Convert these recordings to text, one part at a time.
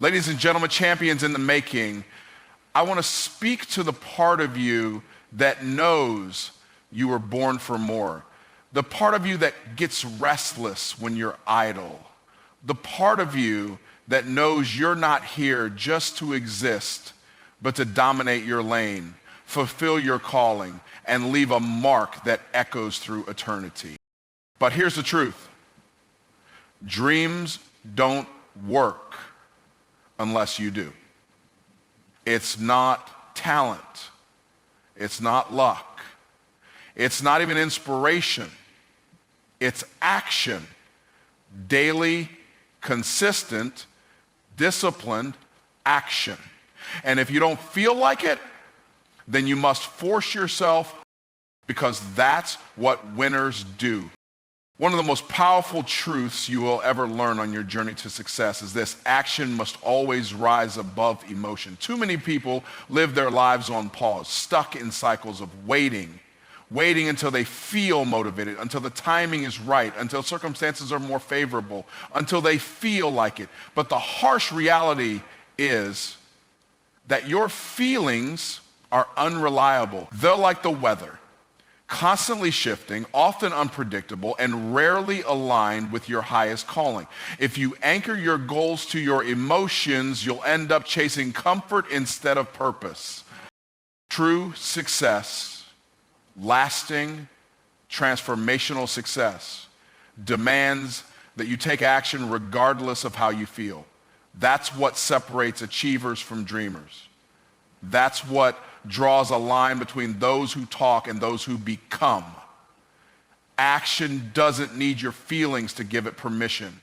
Ladies and gentlemen, champions in the making, I want to speak to the part of you that knows you were born for more. The part of you that gets restless when you're idle. The part of you that knows you're not here just to exist, but to dominate your lane, fulfill your calling, and leave a mark that echoes through eternity. But here's the truth. Dreams don't work unless you do. It's not talent. It's not luck. It's not even inspiration. It's action. Daily, consistent, disciplined action. And if you don't feel like it, then you must force yourself, because that's what winners do. One of the most powerful truths you will ever learn on your journey to success is this: action must always rise above emotion. Too many people live their lives on pause, stuck in cycles of waiting until they feel motivated, until the timing is right, until circumstances are more favorable, until they feel like it. But the harsh reality is that your feelings are unreliable. They're like the weather, constantly shifting, often unpredictable, and rarely aligned with your highest calling. If you anchor your goals to your emotions, you'll end up chasing comfort instead of purpose. True success, lasting, transformational success, demands that you take action regardless of how you feel. That's what separates achievers from dreamers. That's what draws a line between those who talk and those who become. Action doesn't need your feelings to give it permission.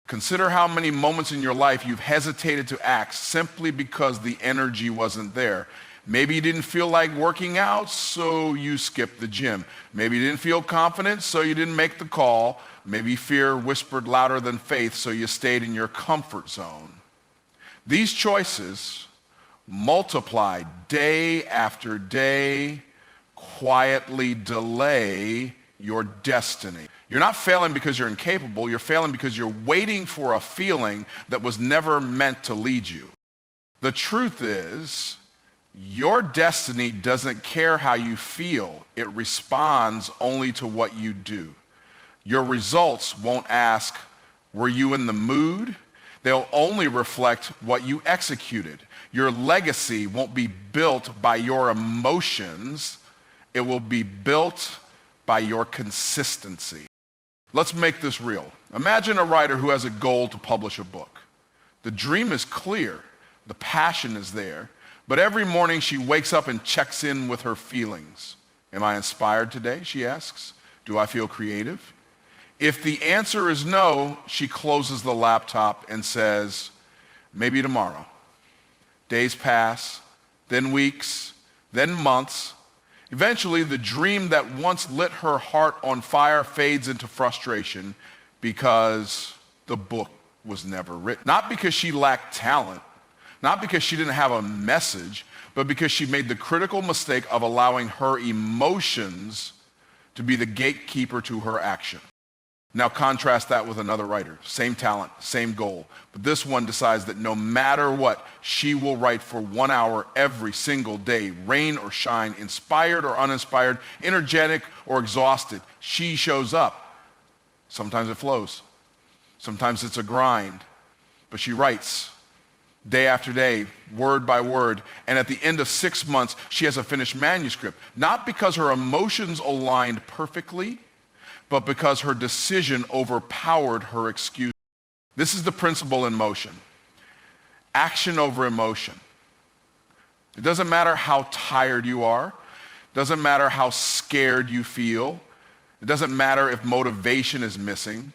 Consider how many moments in your life you've hesitated to act simply because the energy wasn't there. Maybe you didn't feel like working out, so you skipped the gym. Maybe you didn't feel confident, so you didn't make the call. Maybe fear whispered louder than faith, so you stayed in your comfort zone. These choices multiply day after day, quietly delay your destiny. You're not failing because you're incapable. You're failing because you're waiting for a feeling that was never meant to lead you. The truth is, your destiny doesn't care how you feel. It responds only to what you do. Your results won't ask, were you in the mood? They'll only reflect what you executed. Your legacy won't be built by your emotions. It will be built by your consistency. Let's make this real. Imagine a writer who has a goal to publish a book. The dream is clear. The passion is there. But every morning she wakes up and checks in with her feelings. Am I inspired today? She asks. Do I feel creative? If the answer is no, she closes the laptop and says, maybe tomorrow. Days pass, then weeks, then months. Eventually, the dream that once lit her heart on fire fades into frustration because the book was never written. Not because she lacked talent, not because she didn't have a message, but because she made the critical mistake of allowing her emotions to be the gatekeeper to her action. Now contrast that with another writer, same talent, same goal, but this one decides that no matter what, she will write for 1 hour every single day, rain or shine, inspired or uninspired, energetic or exhausted. She shows up. Sometimes it flows. Sometimes it's a grind, but she writes day after day, word by word, and at the end of 6 months, she has a finished manuscript, not because her emotions aligned perfectly, but because her decision overpowered her excuse. This is the principle in motion. Action over emotion. It doesn't matter how tired you are. It doesn't matter how scared you feel. It doesn't matter if motivation is missing.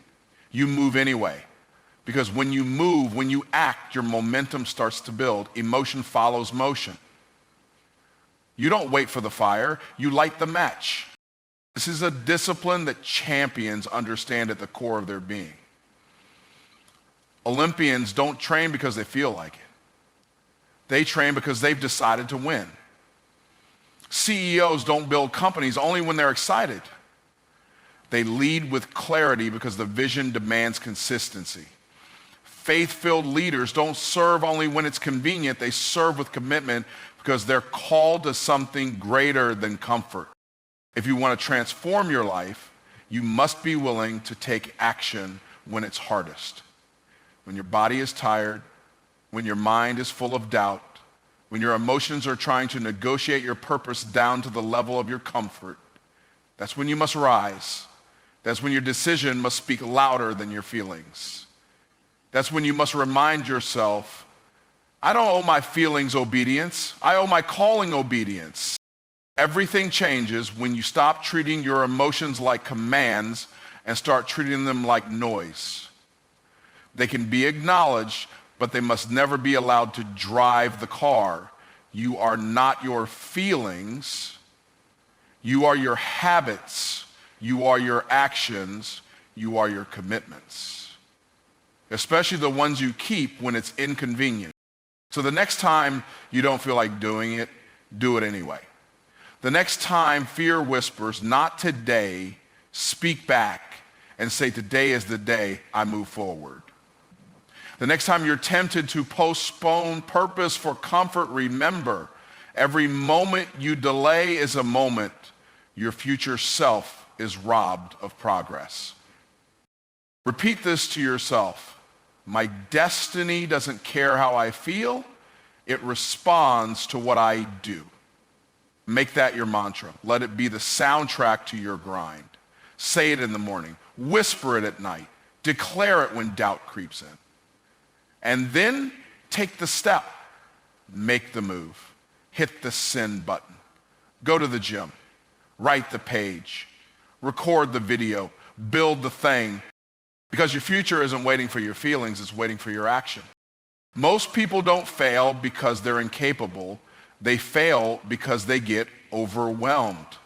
You move anyway. Because when you move, when you act, your momentum starts to build. Emotion follows motion. You don't wait for the fire, you light the match. This is a discipline that champions understand at the core of their being. Olympians don't train because they feel like it. They train because they've decided to win. CEOs don't build companies only when they're excited. They lead with clarity because the vision demands consistency. Faith-filled leaders don't serve only when it's convenient. They serve with commitment because they're called to something greater than comfort. If you want to transform your life, you must be willing to take action when it's hardest. When your body is tired, when your mind is full of doubt, when your emotions are trying to negotiate your purpose down to the level of your comfort, that's when you must rise. That's when your decision must speak louder than your feelings. That's when you must remind yourself, I don't owe my feelings obedience. I owe my calling obedience. Everything changes when you stop treating your emotions like commands and start treating them like noise. They can be acknowledged, but they must never be allowed to drive the car. You are not your feelings. You are your habits. You are your actions. You are your commitments, especially the ones you keep when it's inconvenient. So the next time you don't feel like doing it, do it anyway. The next time fear whispers, not today, speak back and say, today is the day I move forward. The next time you're tempted to postpone purpose for comfort, remember, every moment you delay is a moment your future self is robbed of progress. Repeat this to yourself. My destiny doesn't care how I feel. It responds to what I do. Make that your mantra. Let it be the soundtrack to your grind. Say it in the morning. Whisper it at night. Declare it when doubt creeps in. And then take the step. Make the move. Hit the send button. Go to the gym. Write the page. Record the video. Build the thing. Because your future isn't waiting for your feelings, it's waiting for your action. Most people don't fail because they're incapable. They fail because they get overwhelmed.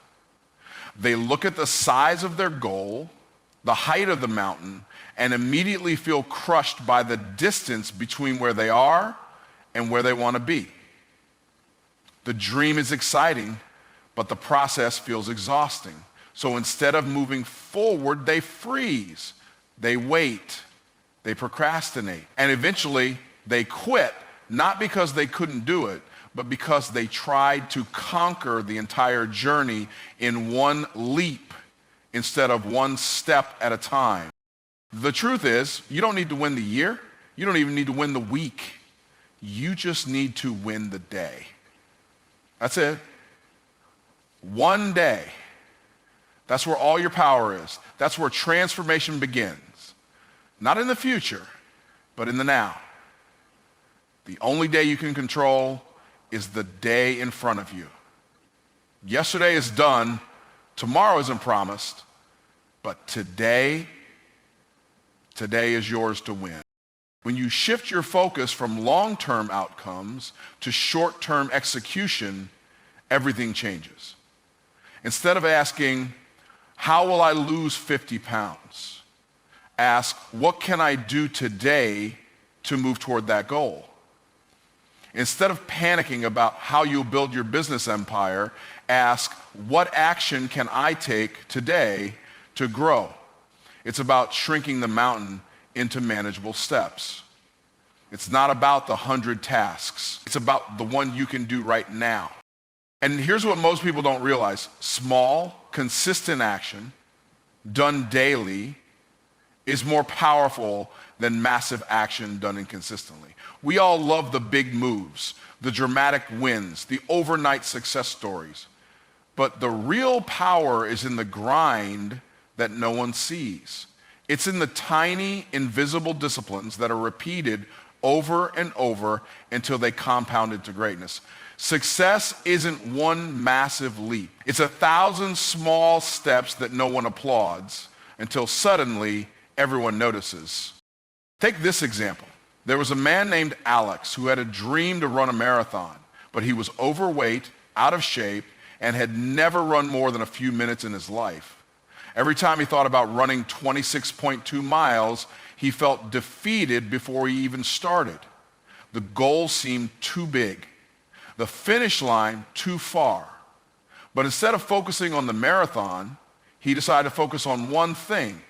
They look at the size of their goal, the height of the mountain, and immediately feel crushed by the distance between where they are and where they want to be. The dream is exciting, but the process feels exhausting. So instead of moving forward, they freeze, they wait, they procrastinate, and eventually they quit, not because they couldn't do it, but because they tried to conquer the entire journey in one leap instead of one step at a time. The truth is, you don't need to win the year. You don't even need to win the week. You just need to win the day. That's it. One day. That's where all your power is. That's where transformation begins. Not in the future, but in the now. The only day you can control is the day in front of you. Yesterday is done. Tomorrow isn't promised. But today is yours to win. When you shift your focus from long-term outcomes to short-term execution, everything changes. Instead of asking, how will I lose 50 pounds? Ask, what can I do today to move toward that goal? Instead of panicking about how you'll build your business empire, ask, what action can I take today to grow? It's about shrinking the mountain into manageable steps. It's not about the 100 tasks. It's about the one you can do right now. And here's what most people don't realize. Small, consistent action done daily is more powerful than massive action done inconsistently. We all love the big moves, the dramatic wins, the overnight success stories. But the real power is in the grind that no one sees. It's in the tiny, invisible disciplines that are repeated over and over until they compound into greatness. Success isn't one massive leap. It's 1,000 small steps that no one applauds until suddenly everyone notices. Take this example. There was a man named Alex who had a dream to run a marathon, but he was overweight, out of shape, and had never run more than a few minutes in his life. Every time he thought about running 26.2 miles, he felt defeated before he even started. The goal seemed too big, the finish line too far. But instead of focusing on the marathon, he decided to focus on one thing: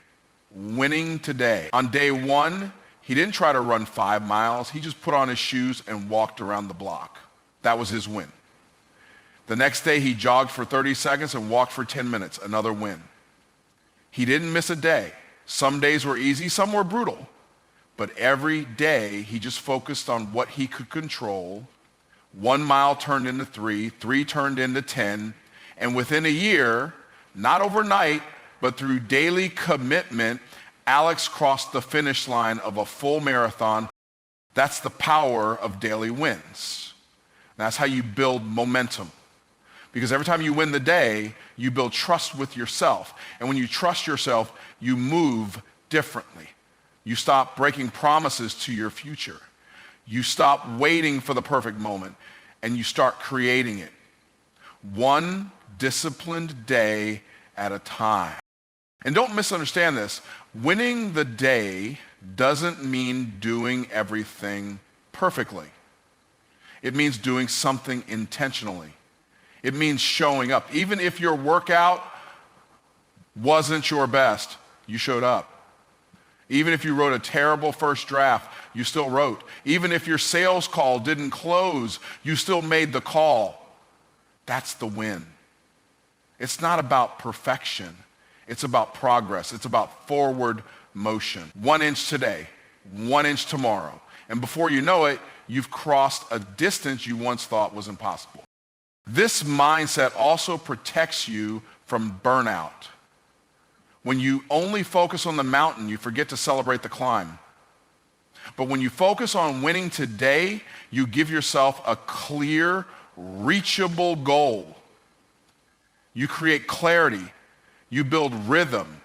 winning today. On day one, He didn't try to run 5 miles. He just put on his shoes and walked around the block. That was his win. The next day, he jogged for 30 seconds and walked for 10 minutes, another win. He didn't miss a day. Some days were easy, some were brutal. But every day, he just focused on what he could control. 1 mile turned into 3, 3 turned into 10, and within a year, not overnight, but through daily commitment, Alex crossed the finish line of a full marathon. That's the power of daily wins. That's how you build momentum. Because every time you win the day, you build trust with yourself. And when you trust yourself, you move differently. You stop breaking promises to your future. You stop waiting for the perfect moment, and you start creating it. One disciplined day at a time. And don't misunderstand this. Winning the day doesn't mean doing everything perfectly. It means doing something intentionally. It means showing up. Even if your workout wasn't your best, you showed up. Even if you wrote a terrible first draft, you still wrote. Even if your sales call didn't close, you still made the call. That's the win. It's not about perfection. It's about progress. It's about forward motion. 1 inch today, 1 inch tomorrow. And before you know it, you've crossed a distance you once thought was impossible. This mindset also protects you from burnout. When you only focus on the mountain, you forget to celebrate the climb. But when you focus on winning today, you give yourself a clear, reachable goal. You create clarity. You build rhythm.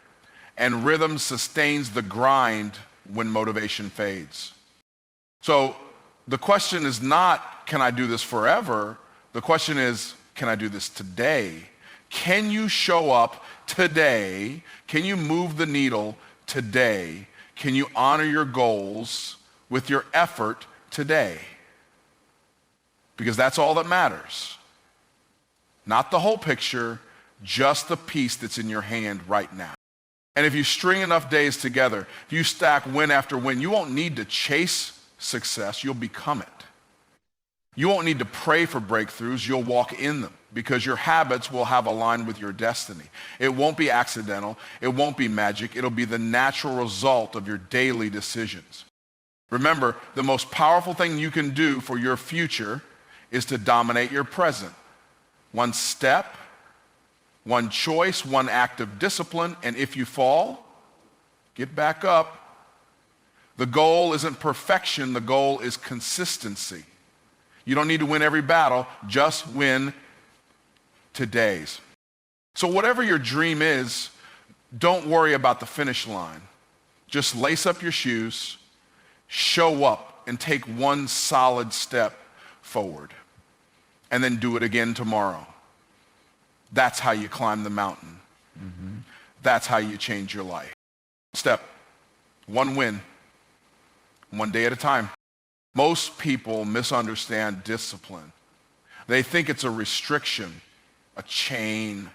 And rhythm sustains the grind when motivation fades. So the question is not, can I do this forever? The question is, can I do this today? Can you show up today? Can you move the needle today? Can you honor your goals with your effort today? Because that's all that matters. Not the whole picture, just the piece that's in your hand right now. And if you string enough days together, if you stack win after win, you won't need to chase success, you'll become it. You won't need to pray for breakthroughs, you'll walk in them because your habits will have aligned with your destiny. It won't be accidental, it won't be magic, it'll be the natural result of your daily decisions. Remember, the most powerful thing you can do for your future is to dominate your present. One step, one choice, one act of discipline, and if you fall, get back up. The goal isn't perfection, the goal is consistency. You don't need to win every battle, just win today's. So whatever your dream is, don't worry about the finish line. Just lace up your shoes, show up, and take one solid step forward. And then do it again tomorrow. That's how you climb the mountain. That's how you change your life. Step, one win, one day at a time. Most people misunderstand discipline. They think it's a restriction, a chain,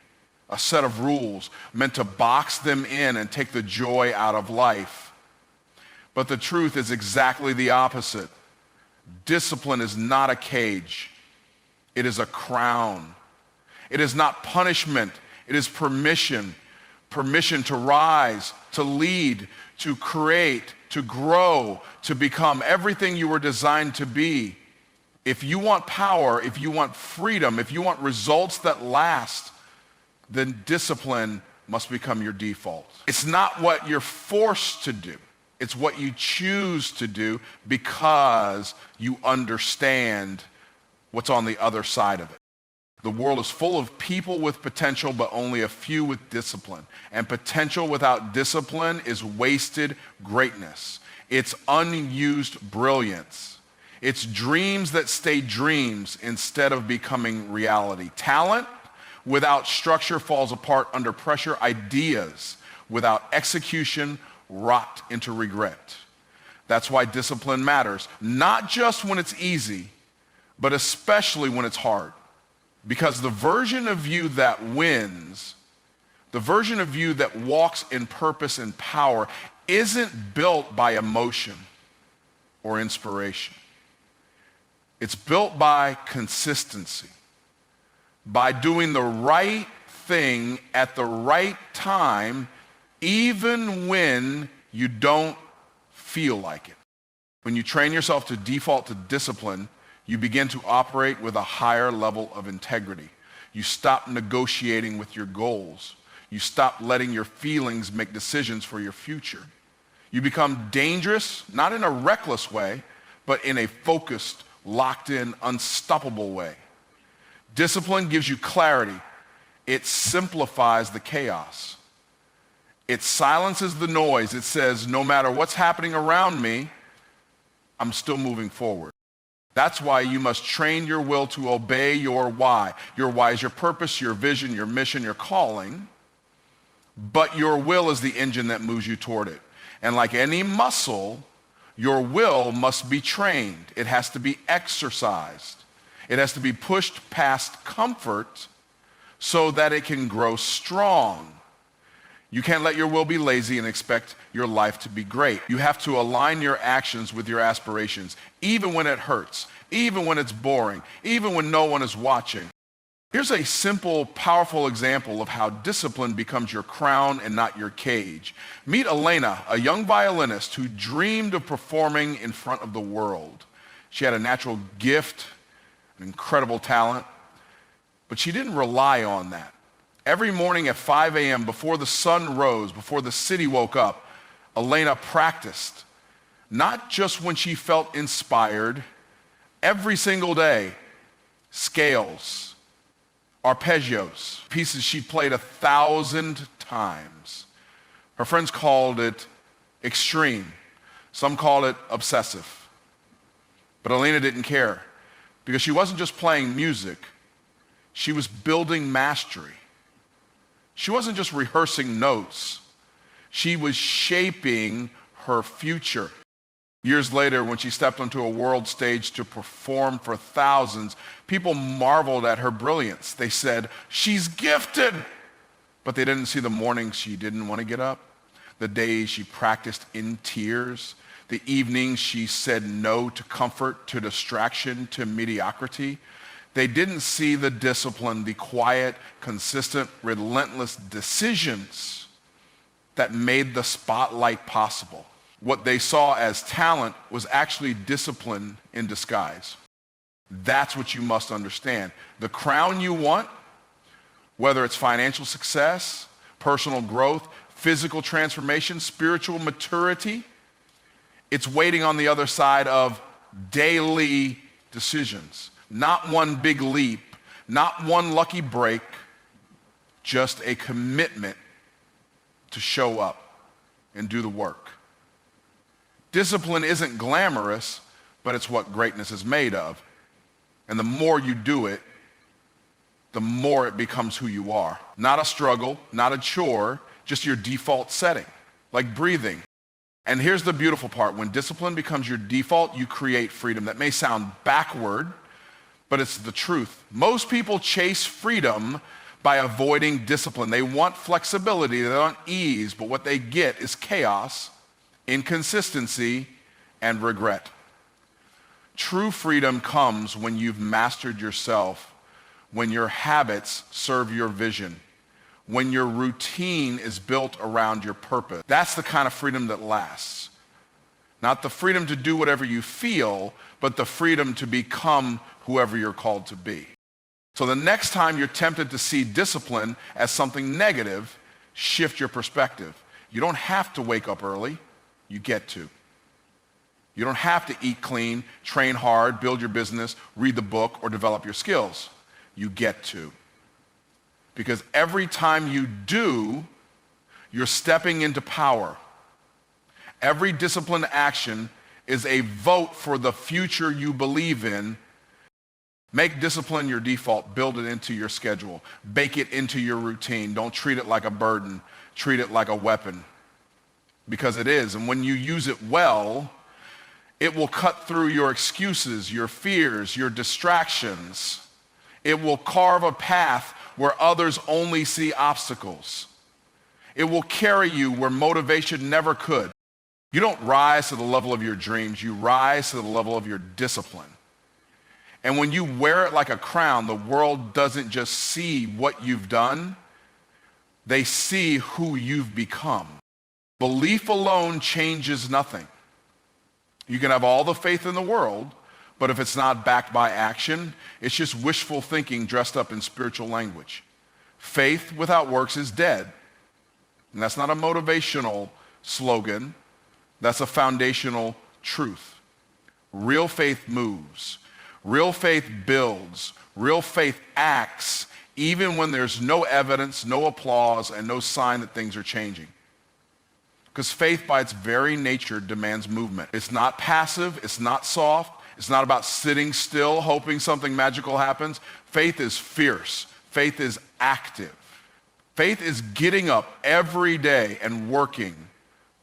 a set of rules meant to box them in and take the joy out of life. But the truth is exactly the opposite. Discipline is not a cage. It is a crown. It is not punishment. It is permission. Permission to rise, to lead, to create, to grow, to become everything you were designed to be. If you want power, if you want freedom, if you want results that last, then discipline must become your default. It's not what you're forced to do. It's what you choose to do because you understand what's on the other side of it. The world is full of people with potential, but only a few with discipline. And potential without discipline is wasted greatness. It's unused brilliance. It's dreams that stay dreams instead of becoming reality. Talent without structure falls apart under pressure. Ideas without execution rot into regret. That's why discipline matters, not just when it's easy, but especially when it's hard. Because the version of you that wins, the version of you that walks in purpose and power, isn't built by emotion. or inspiration. It's built by consistency, by doing the right thing at the right time, even when you don't feel like it. When you train yourself to default to discipline, you begin to operate with a higher level of integrity. You stop negotiating with your goals. You stop letting your feelings make decisions for your future. You become dangerous, not in a reckless way, but in a focused, locked-in, unstoppable way. Discipline gives you clarity. It simplifies the chaos. It silences the noise. It says, no matter what's happening around me, I'm still moving forward. That's why you must train your will to obey your why. Your why is your purpose, your vision, your mission, your calling. But your will is the engine that moves you toward it. And like any muscle, your will must be trained. It has to be exercised. It has to be pushed past comfort so that it can grow strong. You can't let your will be lazy and expect your life to be great. You have to align your actions with your aspirations, even when it hurts, even when it's boring, even when no one is watching. Here's a simple, powerful example of how discipline becomes your crown and not your cage. Meet Elena, a young violinist who dreamed of performing in front of the world. She had a natural gift, an incredible talent, but she didn't rely on that. Every morning at 5 a.m., before the sun rose, before the city woke up, Elena practiced, not just when she felt inspired, every single day. Scales, arpeggios, pieces she played 1,000 times. Her friends called it extreme. Some called it obsessive. But Elena didn't care because she wasn't just playing music. She was building mastery. She wasn't just rehearsing notes. She was shaping her future. Years later, when she stepped onto a world stage to perform for thousands, people marveled at her brilliance. They said, "She's gifted." But they didn't see the mornings she didn't want to get up, the days she practiced in tears, the evenings she said no to comfort, to distraction, to mediocrity. They didn't see the discipline, the quiet, consistent, relentless decisions that made the spotlight possible. What they saw as talent was actually discipline in disguise. That's what you must understand. The crown you want, whether it's financial success, personal growth, physical transformation, spiritual maturity, it's waiting on the other side of daily decisions. Not one big leap, not one lucky break, just a commitment to show up and do the work. Discipline isn't glamorous, but it's what greatness is made of. And the more you do it, the more it becomes who you are. Not a struggle, not a chore, just your default setting, like breathing. And here's the beautiful part. When discipline becomes your default, you create freedom. That may sound backward, but it's the truth. Most people chase freedom by avoiding discipline. They want flexibility, they want ease, but what they get is chaos, inconsistency, and regret. True freedom comes when you've mastered yourself, when your habits serve your vision, when your routine is built around your purpose. That's the kind of freedom that lasts. Not the freedom to do whatever you feel, but the freedom to become whoever you're called to be. So the next time you're tempted to see discipline as something negative, shift your perspective. You don't have to wake up early. You get to. You don't have to eat clean, train hard, build your business, read the book, or develop your skills. You get to. Because every time you do, you're stepping into power. Every disciplined action is a vote for the future you believe in. Make discipline your default. Build it into your schedule. Bake it into your routine. Don't treat it like a burden. Treat it like a weapon. Because it is. And when you use it well, it will cut through your excuses, your fears, your distractions. It will carve a path where others only see obstacles. It will carry you where motivation never could. You don't rise to the level of your dreams, you rise to the level of your discipline. And when you wear it like a crown, the world doesn't just see what you've done, they see who you've become. Belief alone changes nothing. You can have all the faith in the world, but if it's not backed by action, it's just wishful thinking dressed up in spiritual language. Faith without works is dead. And that's not a motivational slogan. That's a foundational truth. Real faith moves. Real faith builds. Real faith acts even when there's no evidence, no applause, and no sign that things are changing. Because faith by its very nature demands movement. It's not passive, it's not soft, it's not about sitting still hoping something magical happens. Faith is fierce. Faith is active. Faith is getting up every day and working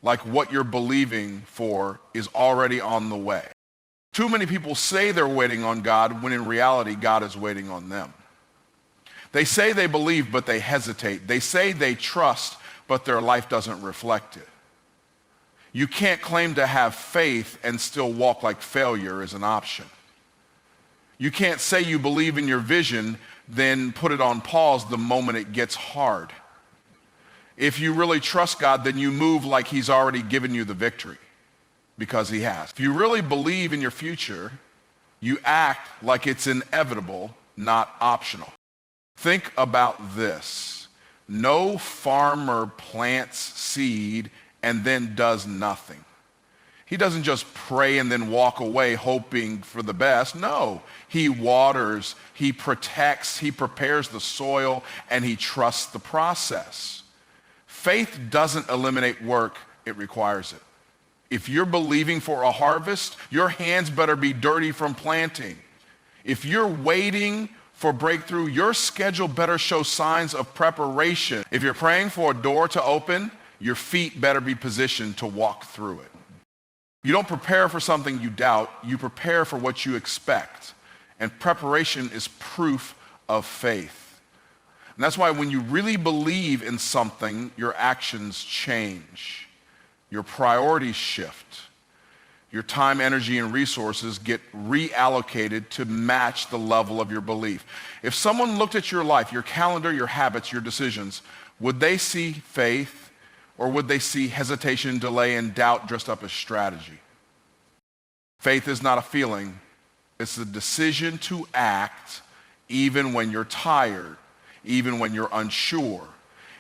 like what you're believing for is already on the way. Too many people say they're waiting on God when in reality God is waiting on them. They say they believe, but they hesitate. They say they trust, but their life doesn't reflect it. You can't claim to have faith and still walk like failure is an option. You can't say you believe in your vision, then put it on pause the moment it gets hard. If you really trust God, then you move like he's already given you the victory, because he has. If you really believe in your future, you act like it's inevitable, not optional. Think about this. No farmer plants seed and then does nothing. He doesn't just pray and then walk away hoping for the best. No, he waters, he protects, he prepares the soil, and he trusts the process. Faith doesn't eliminate work, it requires it. If you're believing for a harvest, your hands better be dirty from planting. If you're waiting for breakthrough, your schedule better show signs of preparation. If you're praying for a door to open, your feet better be positioned to walk through it. You don't prepare for something you doubt, you prepare for what you expect. And preparation is proof of faith. And that's why when you really believe in something, your actions change. Your priorities shift. Your time, energy, and resources get reallocated to match the level of your belief. If someone looked at your life, your calendar, your habits, your decisions, would they see faith or would they see hesitation, delay, and doubt dressed up as strategy? Faith is not a feeling. It's a decision to act even when you're tired, even when you're unsure,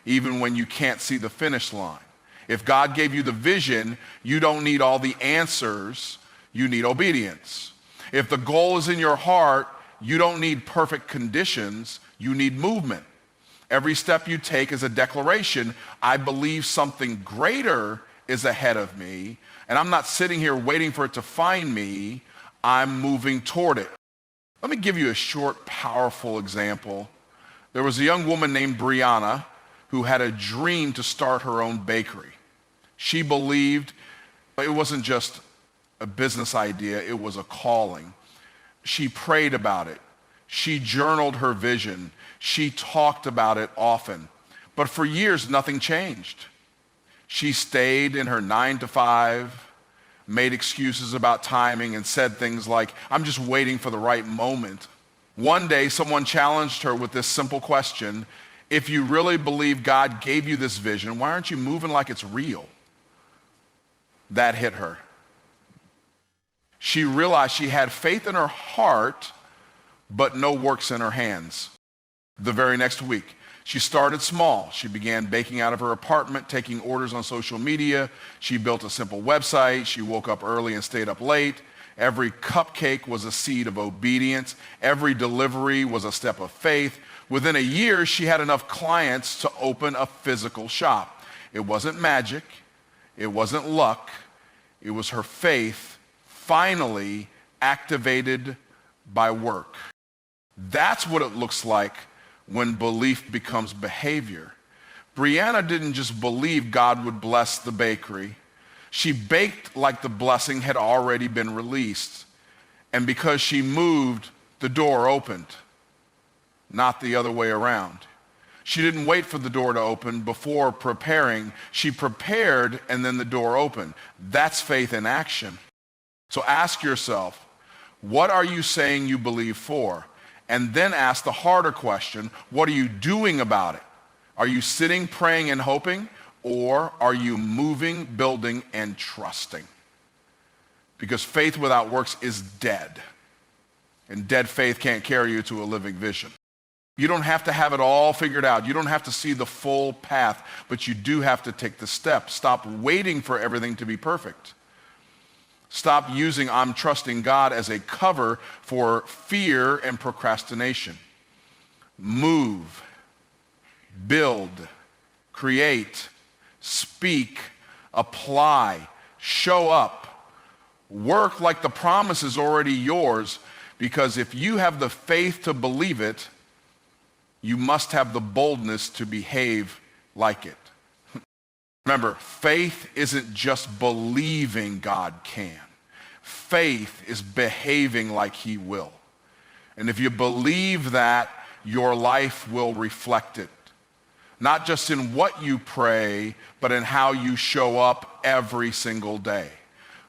even when you can't see the finish line. If God gave you the vision, you don't need all the answers, you need obedience. If the goal is in your heart, you don't need perfect conditions, you need movement. Every step you take is a declaration, I believe something greater is ahead of me, and I'm not sitting here waiting for it to find me, I'm moving toward it. Let me give you a short, powerful example. There was a young woman named Brianna who had a dream to start her own bakery. She believed it wasn't just a business idea, it was a calling. She prayed about it. She journaled her vision. She talked about it often. But for years, nothing changed. She stayed in her 9-to-5, made excuses about timing, and said things like, I'm just waiting for the right moment. One day, someone challenged her with this simple question, if you really believe God gave you this vision, why aren't you moving like it's real? That hit her. She realized she had faith in her heart, but no works in her hands. The very next week, she started small. She began baking out of her apartment, taking orders on social media. She built a simple website. She woke up early and stayed up late. Every cupcake was a seed of obedience. Every delivery was a step of faith. Within a year, she had enough clients to open a physical shop. It wasn't magic. It wasn't luck. It was her faith finally activated by work. That's what it looks like when belief becomes behavior. Brianna didn't just believe God would bless the bakery. She baked like the blessing had already been released. And because she moved, the door opened, not the other way around. She didn't wait for the door to open before preparing. She prepared and then the door opened. That's faith in action. So ask yourself, what are you saying you believe for? And then ask the harder question, what are you doing about it? Are you sitting, praying, and hoping? Or are you moving, building, and trusting? Because faith without works is dead. And dead faith can't carry you to a living vision. You don't have to have it all figured out. You don't have to see the full path, but you do have to take the step. Stop waiting for everything to be perfect. Stop using I'm trusting God as a cover for fear and procrastination. Move, build, create, speak, apply, show up, work like the promise is already yours, because if you have the faith to believe it, you must have the boldness to behave like it. Remember, faith isn't just believing God can. Faith is behaving like he will. And if you believe that, your life will reflect it. Not just in what you pray, but in how you show up every single day.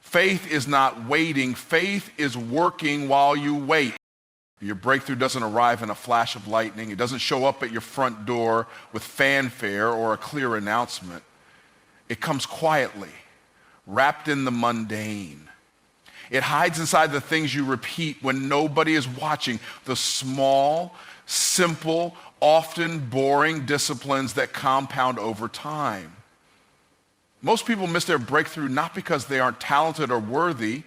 Faith is not waiting. Faith is working while you wait. Your breakthrough doesn't arrive in a flash of lightning. It doesn't show up at your front door with fanfare or a clear announcement. It comes quietly, wrapped in the mundane. It hides inside the things you repeat when nobody is watching, the small, simple, often boring disciplines that compound over time. Most people miss their breakthrough not because they aren't talented or worthy,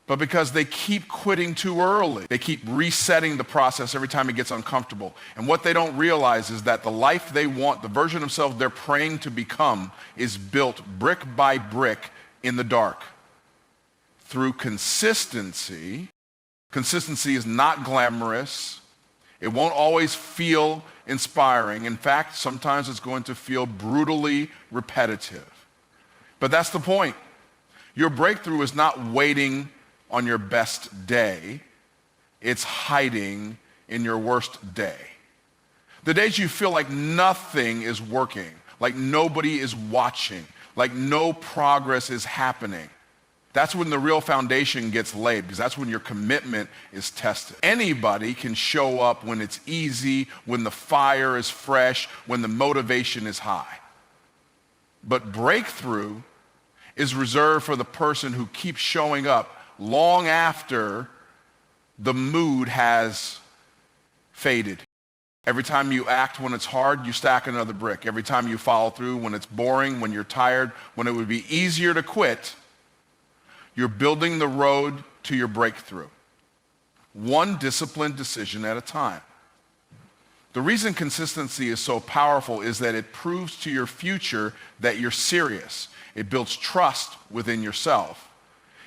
but because they keep quitting too early. They keep resetting the process every time it gets uncomfortable. And what they don't realize is that the life they want, the version of themselves they're praying to become, is built brick by brick in the dark. Through consistency. Consistency is not glamorous. It won't always feel inspiring. In fact, sometimes it's going to feel brutally repetitive. But that's the point. Your breakthrough is not waiting on your best day. It's hiding in your worst day. The days you feel like nothing is working, like nobody is watching, like no progress is happening. That's when the real foundation gets laid, because that's when your commitment is tested. Anybody can show up when it's easy, when the fire is fresh, when the motivation is high. But breakthrough is reserved for the person who keeps showing up long after the mood has faded. Every time you act when it's hard, you stack another brick. Every time you follow through when it's boring, when you're tired, when it would be easier to quit, you're building the road to your breakthrough. One disciplined decision at a time. The reason consistency is so powerful is that it proves to your future that you're serious. It builds trust within yourself.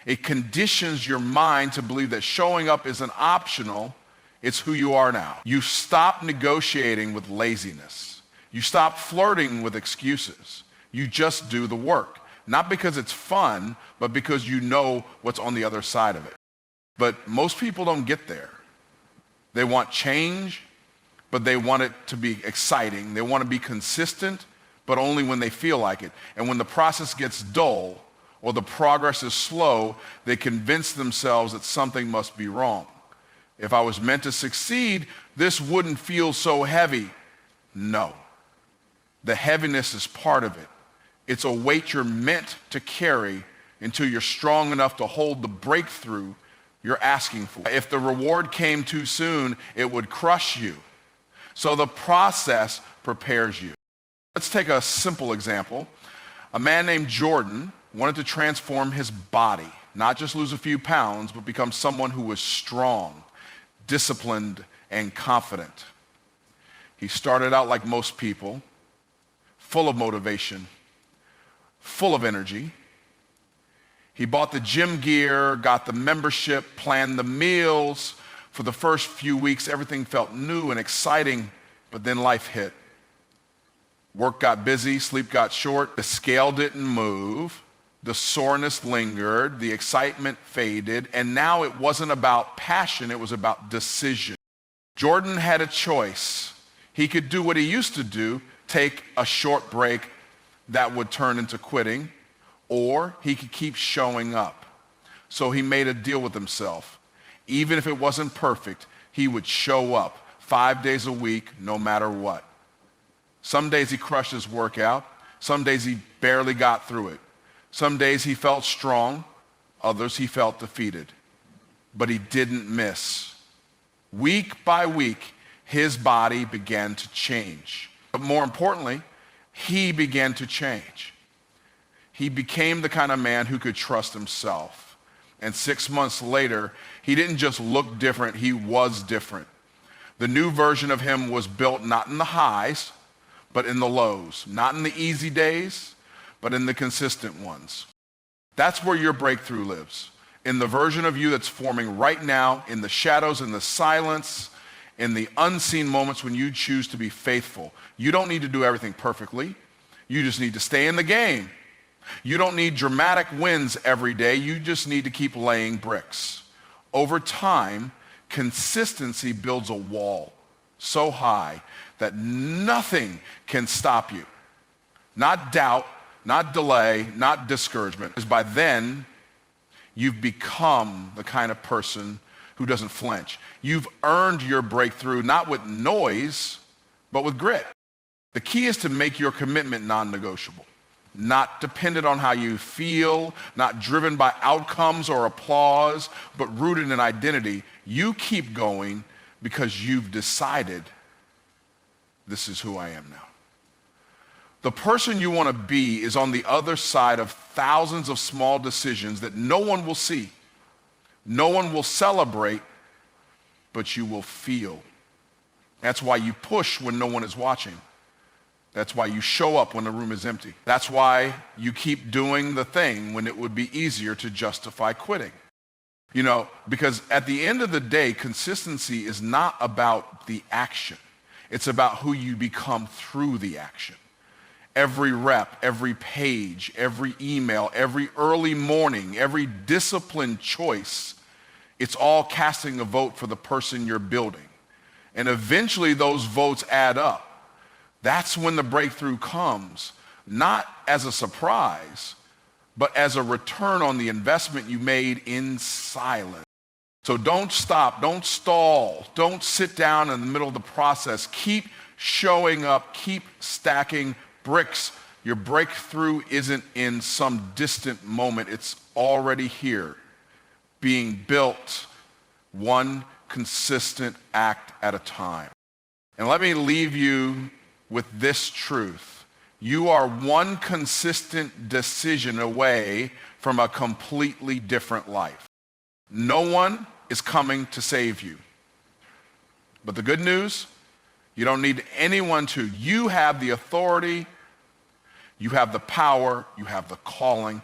It conditions your mind to believe that showing up isn't optional, it's who you are now. You stop negotiating with laziness. You stop flirting with excuses. You just do the work. Not because it's fun, but because you know what's on the other side of it. But most people don't get there. They want change, but they want it to be exciting. They want to be consistent, but only when they feel like it. And when the process gets dull or the progress is slow, they convince themselves that something must be wrong. If I was meant to succeed, this wouldn't feel so heavy. No. The heaviness is part of it. It's a weight you're meant to carry until you're strong enough to hold the breakthrough you're asking for. If the reward came too soon, it would crush you. So the process prepares you. Let's take a simple example. A man named Jordan wanted to transform his body, not just lose a few pounds, but become someone who was strong, disciplined, and confident. He started out like most people, full of motivation, full of energy. He bought the gym gear, got the membership, planned the meals. For the first few weeks, everything felt new and exciting, but then life hit. Work got busy, sleep got short, the scale didn't move, the soreness lingered, the excitement faded, and now it wasn't about passion, it was about decision. Jordan had a choice. He could do what he used to do, take a short break that would turn into quitting, or he could keep showing up. So he made a deal with himself. Even if it wasn't perfect, he would show up 5 days a week, no matter what. Some days he crushed his workout. Some days he barely got through it. Some days he felt strong. Others he felt defeated. But he didn't miss. Week by week, his body began to change. But more importantly, he began to change. He became the kind of man who could trust himself. And 6 months later, he didn't just look different, he was different. The new version of him was built not in the highs, but in the lows. Not in the easy days, but in the consistent ones. That's where your breakthrough lives. In the version of you that's forming right now, in the shadows, in the silence, in the unseen moments when you choose to be faithful. You don't need to do everything perfectly. You just need to stay in the game. You don't need dramatic wins every day. You just need to keep laying bricks. Over time, consistency builds a wall so high that nothing can stop you. Not doubt, not delay, not discouragement. Because by then, you've become the kind of person who doesn't flinch. You've earned your breakthrough, not with noise, but with grit. The key is to make your commitment non-negotiable, not dependent on how you feel, not driven by outcomes or applause, but rooted in identity. You keep going because you've decided, this is who I am now. The person you want to be is on the other side of thousands of small decisions that no one will see, no one will celebrate, but you will feel. That's why you push when no one is watching. That's why you show up when the room is empty. That's why you keep doing the thing when it would be easier to justify quitting. You know, because at the end of the day, consistency is not about the action. It's about who you become through the action. Every rep, every page, every email, every early morning, every disciplined choice, it's all casting a vote for the person you're building. And eventually those votes add up. That's when the breakthrough comes, not as a surprise, but as a return on the investment you made in silence. So don't stop, don't stall, don't sit down in the middle of the process. Keep showing up, keep stacking bricks. Your breakthrough isn't in some distant moment, it's already here, being built one consistent act at a time. And let me leave you with this truth. You are one consistent decision away from a completely different life. No one is coming to save you. But the good news, you don't need anyone to. You have the authority, you have the power, you have the calling.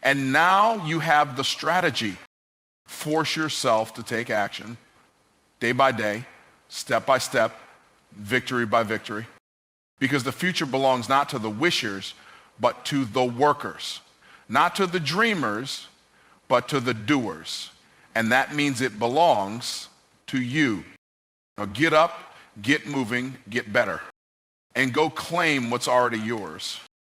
And now you have the strategy. Force yourself to take action day by day, step by step, victory by victory. Because the future belongs not to the wishers, but to the workers. Not to the dreamers, but to the doers. And that means it belongs to you. Now get up, get moving, get better, and go claim what's already yours.